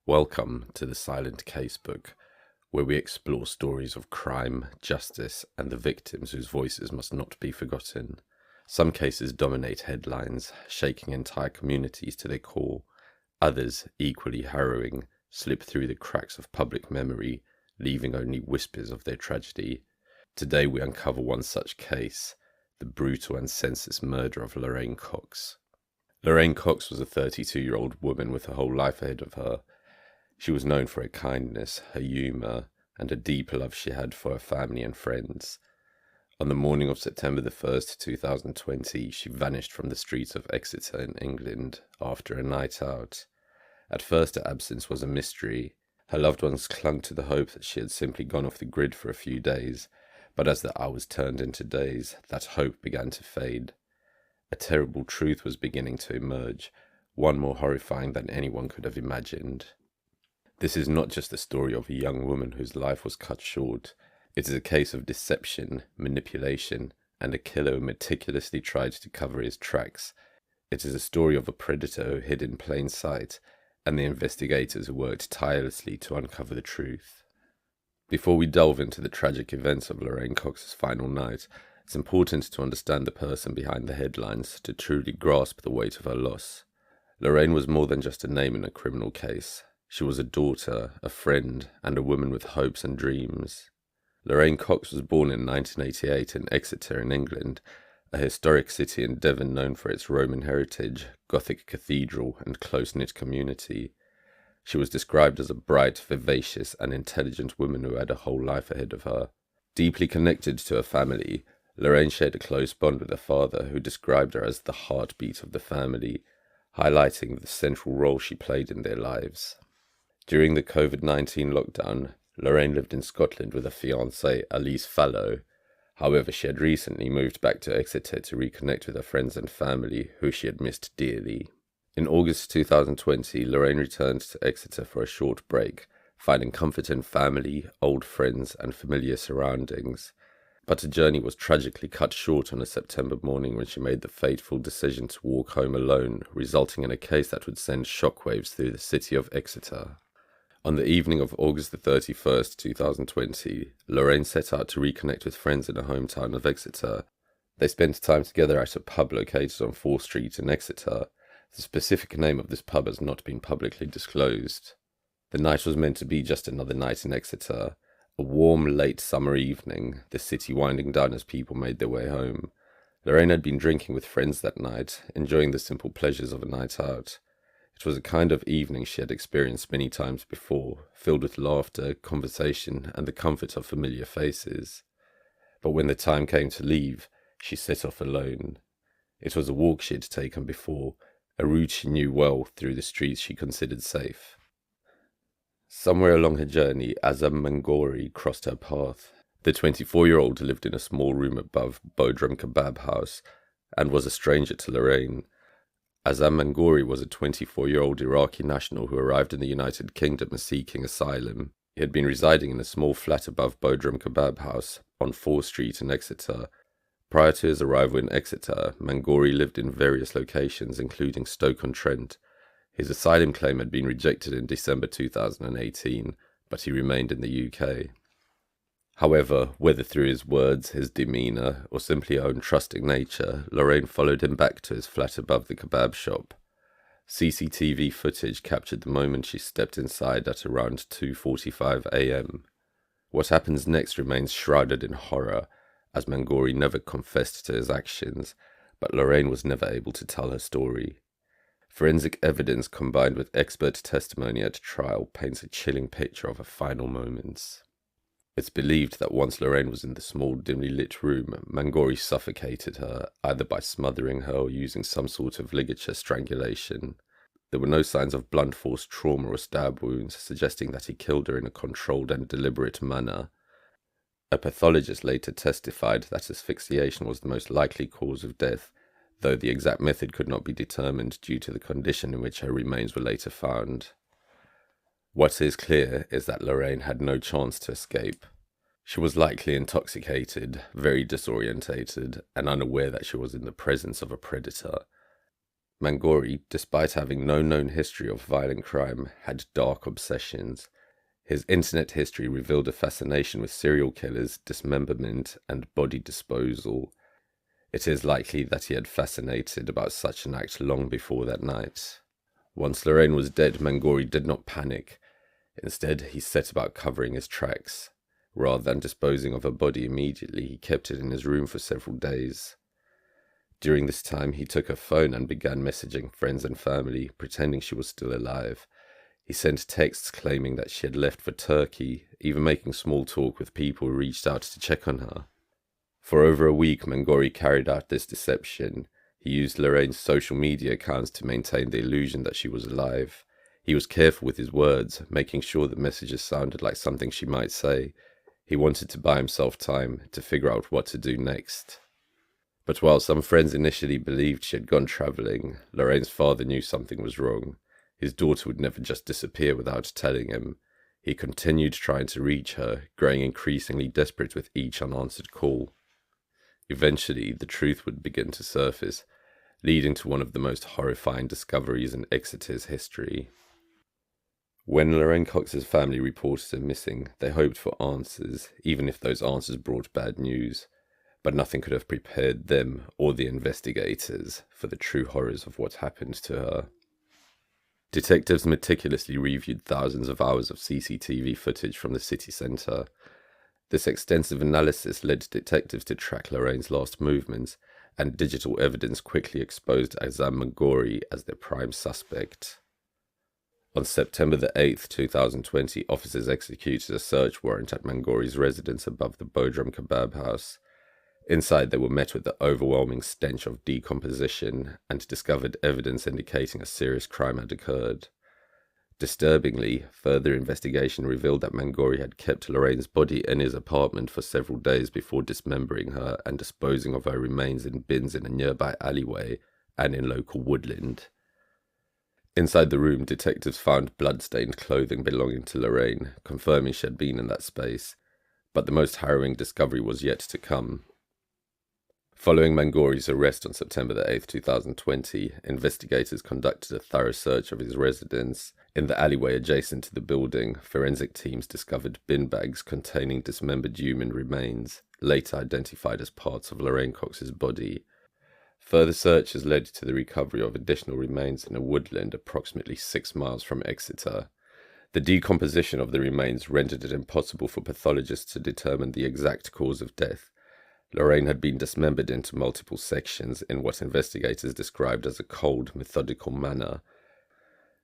Welcome to the Silent Casebook, where we explore stories of crime, justice, and the victims whose voices must not be forgotten. Some cases dominate headlines, shaking entire communities to their core. Others, equally harrowing, slip through the cracks of public memory, leaving only whispers of their tragedy. Today we uncover one such case, the brutal and senseless murder of Lorraine Cox. Lorraine Cox was a 32-year-old woman with a whole life ahead of her. She was known for her kindness, her humour, and a deep love she had for her family and friends. On the morning of September the 1st, 2020, she vanished from the streets of Exeter in England after a night out. At first, her absence was a mystery. Her loved ones clung to the hope that she had simply gone off the grid for a few days, but as the hours turned into days, that hope began to fade. A terrible truth was beginning to emerge, one more horrifying than anyone could have imagined. This is not just the story of a young woman whose life was cut short. It is a case of deception, manipulation, and a killer who meticulously tried to cover his tracks. It is a story of a predator who hid in plain sight, and the investigators who worked tirelessly to uncover the truth. Before we delve into the tragic events of Lorraine Cox's final night, it's important to understand the person behind the headlines to truly grasp the weight of her loss. Lorraine was more than just a name in a criminal case. She was a daughter, a friend, and a woman with hopes and dreams. Lorraine Cox was born in 1988 in Exeter in England, a historic city in Devon known for its Roman heritage, Gothic cathedral, and close-knit community. She was described as a bright, vivacious, and intelligent woman who had a whole life ahead of her. Deeply connected to her family, Lorraine shared a close bond with her father, who described her as the heartbeat of the family, highlighting the central role she played in their lives. During the COVID-19 lockdown, Lorraine lived in Scotland with her fiancé, Alice Fallow. However, she had recently moved back to Exeter to reconnect with her friends and family, who she had missed dearly. In August 2020, Lorraine returned to Exeter for a short break, finding comfort in family, old friends, and familiar surroundings. But her journey was tragically cut short on a September morning when she made the fateful decision to walk home alone, resulting in a case that would send shockwaves through the city of Exeter. On the evening of August the 31st, 2020, Lorraine set out to reconnect with friends in her hometown of Exeter. They spent time together at a pub located on 4th Street in Exeter. The specific name of this pub has not been publicly disclosed. The night was meant to be just another night in Exeter, a warm, late summer evening, the city winding down as people made their way home. Lorraine had been drinking with friends that night, enjoying the simple pleasures of a night out. It was a kind of evening she had experienced many times before, filled with laughter, conversation, and the comfort of familiar faces. But when the time came to leave, she set off alone. It was a walk she had taken before, a route she knew well through the streets she considered safe. Somewhere along her journey, Azam Mangori crossed her path. The 24-year-old lived in a small room above Bodrum Kebab House and was a stranger to Lorraine. Azam Mangori was a 24-year-old Iraqi national who arrived in the United Kingdom seeking asylum. He had been residing in a small flat above Bodrum Kebab House on 4th Street in Exeter. Prior to his arrival in Exeter, Mangori lived in various locations, including Stoke-on-Trent. His asylum claim had been rejected in December 2018, but he remained in the UK. However, whether through his words, his demeanour, or simply her own trusting nature, Lorraine followed him back to his flat above the kebab shop. CCTV footage captured the moment she stepped inside at around 2:45 a.m. What happens next remains shrouded in horror, as Mangori never confessed to his actions, but Lorraine was never able to tell her story. Forensic evidence combined with expert testimony at trial paints a chilling picture of her final moments. It's believed that once Lorraine was in the small, dimly lit room, Mangori suffocated her, either by smothering her or using some sort of ligature strangulation. There were no signs of blunt force trauma or stab wounds, suggesting that he killed her in a controlled and deliberate manner. A pathologist later testified that asphyxiation was the most likely cause of death, though the exact method could not be determined due to the condition in which her remains were later found. What is clear is that Lorraine had no chance to escape. She was likely intoxicated, very disorientated, and unaware that she was in the presence of a predator. Mangori, despite having no known history of violent crime, had dark obsessions. His internet history revealed a fascination with serial killers, dismemberment, and body disposal. It is likely that he had fascinated about such an act long before that night. Once Lorraine was dead, Mangori did not panic. Instead, he set about covering his tracks. Rather than disposing of her body immediately, he kept it in his room for several days. During this time, he took her phone and began messaging friends and family, pretending she was still alive. He sent texts claiming that she had left for Turkey, even making small talk with people who reached out to check on her. For over a week, Mangori carried out this deception. He used Lorraine's social media accounts to maintain the illusion that she was alive. He was careful with his words, making sure the messages sounded like something she might say. He wanted to buy himself time to figure out what to do next. But while some friends initially believed she had gone travelling, Lorraine's father knew something was wrong. His daughter would never just disappear without telling him. He continued trying to reach her, growing increasingly desperate with each unanswered call. Eventually, the truth would begin to surface, leading to one of the most horrifying discoveries in Exeter's history. When Lorraine Cox's family reported her missing, they hoped for answers, even if those answers brought bad news. But nothing could have prepared them or the investigators for the true horrors of what happened to her. Detectives meticulously reviewed thousands of hours of CCTV footage from the city centre. This extensive analysis led detectives to track Lorraine's last movements, and digital evidence quickly exposed Azam Mangori as their prime suspect. On September the 8th, 2020, officers executed a search warrant at Mangori's residence above the Bodrum Kebab House. Inside, they were met with the overwhelming stench of decomposition and discovered evidence indicating a serious crime had occurred. Disturbingly, further investigation revealed that Mangori had kept Lorraine's body in his apartment for several days before dismembering her and disposing of her remains in bins in a nearby alleyway and in local woodland. Inside the room, detectives found blood-stained clothing belonging to Lorraine, confirming she had been in that space. But the most harrowing discovery was yet to come. Following Mangori's arrest on September the 8th, 2020, investigators conducted a thorough search of his residence. In the alleyway adjacent to the building, forensic teams discovered bin bags containing dismembered human remains, later identified as parts of Lorraine Cox's body. Further searches led to the recovery of additional remains in a woodland approximately 6 miles from Exeter. The decomposition of the remains rendered it impossible for pathologists to determine the exact cause of death. Lorraine had been dismembered into multiple sections in what investigators described as a cold, methodical manner.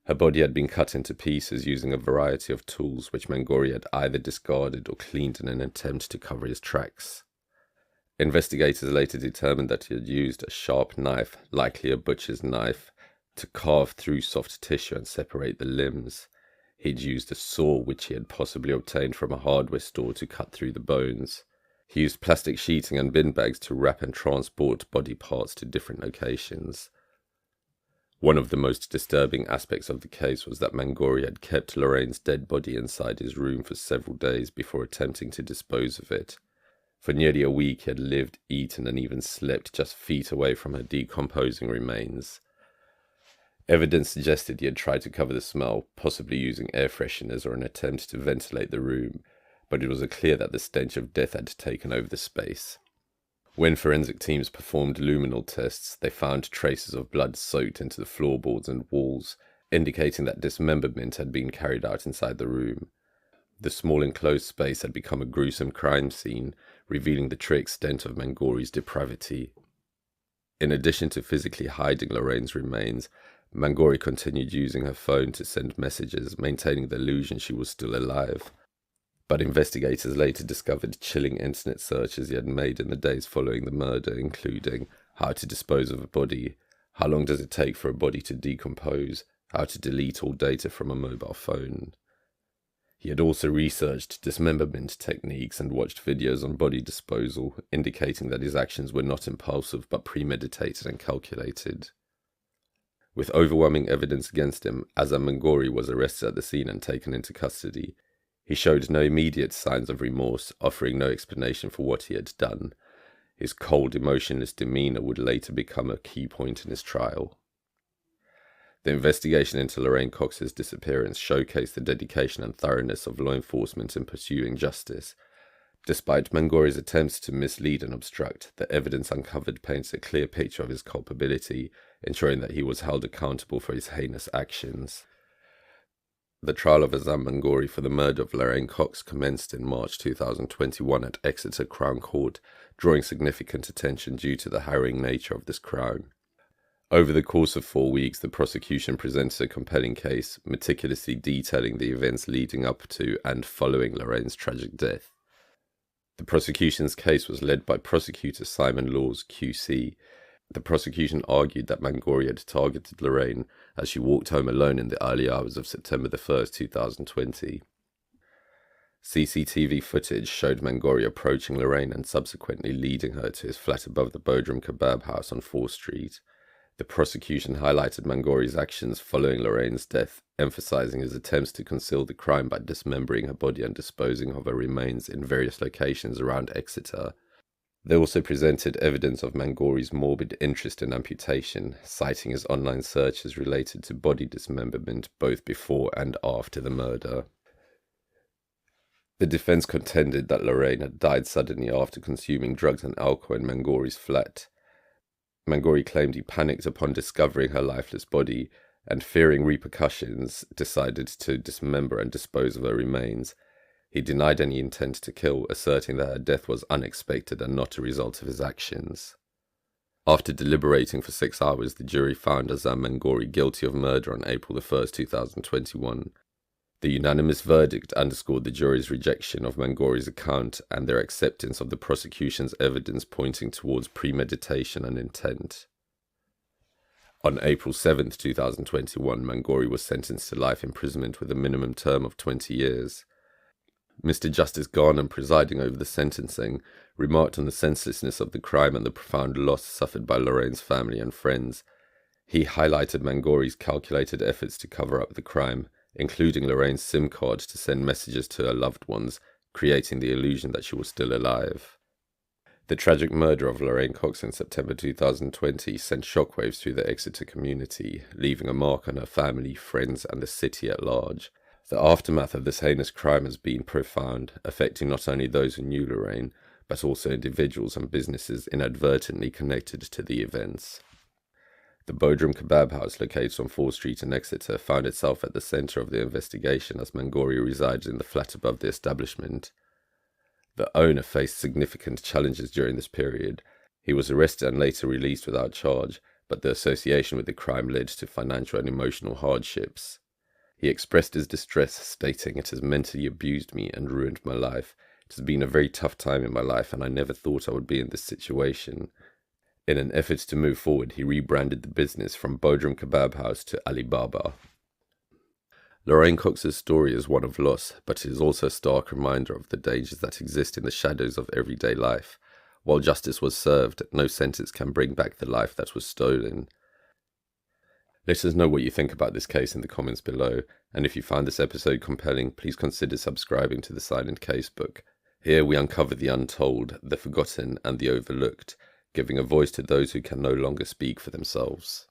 Her body had been cut into pieces using a variety of tools which Mangori had either discarded or cleaned in an attempt to cover his tracks. Investigators later determined that he had used a sharp knife, likely a butcher's knife, to carve through soft tissue and separate the limbs. He'd used a saw which he had possibly obtained from a hardware store to cut through the bones. He used plastic sheeting and bin bags to wrap and transport body parts to different locations. One of the most disturbing aspects of the case was that Mangori had kept Lorraine's dead body inside his room for several days before attempting to dispose of it. For nearly a week he had lived, eaten, and even slept just feet away from her decomposing remains. Evidence suggested he had tried to cover the smell, possibly using air fresheners or an attempt to ventilate the room, but it was clear that the stench of death had taken over the space. When forensic teams performed luminal tests, they found traces of blood soaked into the floorboards and walls, indicating that dismemberment had been carried out inside the room. The small enclosed space had become a gruesome crime scene, revealing the true extent of Mangori's depravity. In addition to physically hiding Lorraine's remains, Mangori continued using her phone to send messages, maintaining the illusion she was still alive. But investigators later discovered chilling internet searches he had made in the days following the murder, including how to dispose of a body, how long does it take for a body to decompose, how to delete all data from a mobile phone. He had also researched dismemberment techniques and watched videos on body disposal, indicating that his actions were not impulsive but premeditated and calculated. With overwhelming evidence against him, Azam Mangori was arrested at the scene and taken into custody. He showed no immediate signs of remorse, offering no explanation for what he had done. His cold, emotionless demeanour would later become a key point in his trial. The investigation into Lorraine Cox's disappearance showcased the dedication and thoroughness of law enforcement in pursuing justice. Despite Mangori's attempts to mislead and obstruct, the evidence uncovered paints a clear picture of his culpability, ensuring that he was held accountable for his heinous actions. The trial of Azam Mangori for the murder of Lorraine Cox commenced in March 2021 at Exeter Crown Court, drawing significant attention due to the harrowing nature of this crime. Over the course of 4 weeks, the prosecution presented a compelling case, meticulously detailing the events leading up to and following Lorraine's tragic death. The prosecution's case was led by prosecutor Simon Laws, QC. The prosecution argued that Mangori had targeted Lorraine as she walked home alone in the early hours of September 1st, 2020. CCTV footage showed Mangori approaching Lorraine and subsequently leading her to his flat above the Bodrum Kebab House on 4th Street. The prosecution highlighted Mangori's actions following Lorraine's death, emphasizing his attempts to conceal the crime by dismembering her body and disposing of her remains in various locations around Exeter. They also presented evidence of Mangori's morbid interest in amputation, citing his online searches related to body dismemberment both before and after the murder. The defense contended that Lorraine had died suddenly after consuming drugs and alcohol in Mangori's flat. Mangori claimed he panicked upon discovering her lifeless body and, fearing repercussions, decided to dismember and dispose of her remains. He denied any intent to kill, asserting that her death was unexpected and not a result of his actions. After deliberating for 6 hours, the jury found Azam Mangori guilty of murder on April 1st, 2021. The unanimous verdict underscored the jury's rejection of Mangori's account and their acceptance of the prosecution's evidence pointing towards premeditation and intent. On April 7, 2021, Mangori was sentenced to life imprisonment with a minimum term of 20 years. Mr. Justice Garnham, presiding over the sentencing, remarked on the senselessness of the crime and the profound loss suffered by Lorraine's family and friends. He highlighted Mangori's calculated efforts to cover up the crime, including Lorraine's SIM card to send messages to her loved ones, creating the illusion that she was still alive. The tragic murder of Lorraine Cox in September 2020 sent shockwaves through the Exeter community, leaving a mark on her family, friends, and the city at large. The aftermath of this heinous crime has been profound, affecting not only those who knew Lorraine, but also individuals and businesses inadvertently connected to the events. The Bodrum Kebab House, located on 4th Street in Exeter, found itself at the centre of the investigation as Mangori resided in the flat above the establishment. The owner faced significant challenges during this period. He was arrested and later released without charge, but the association with the crime led to financial and emotional hardships. He expressed his distress, stating, "It has mentally abused me and ruined my life. It has been a very tough time in my life and I never thought I would be in this situation." In an effort to move forward, he rebranded the business from Bodrum Kebab House to Alibaba. Lorraine Cox's story is one of loss, but it is also a stark reminder of the dangers that exist in the shadows of everyday life. While justice was served, no sentence can bring back the life that was stolen. Let us know what you think about this case in the comments below, and if you found this episode compelling, please consider subscribing to the Silent Case Book. Here we uncover the untold, the forgotten, and the overlooked, giving a voice to those who can no longer speak for themselves.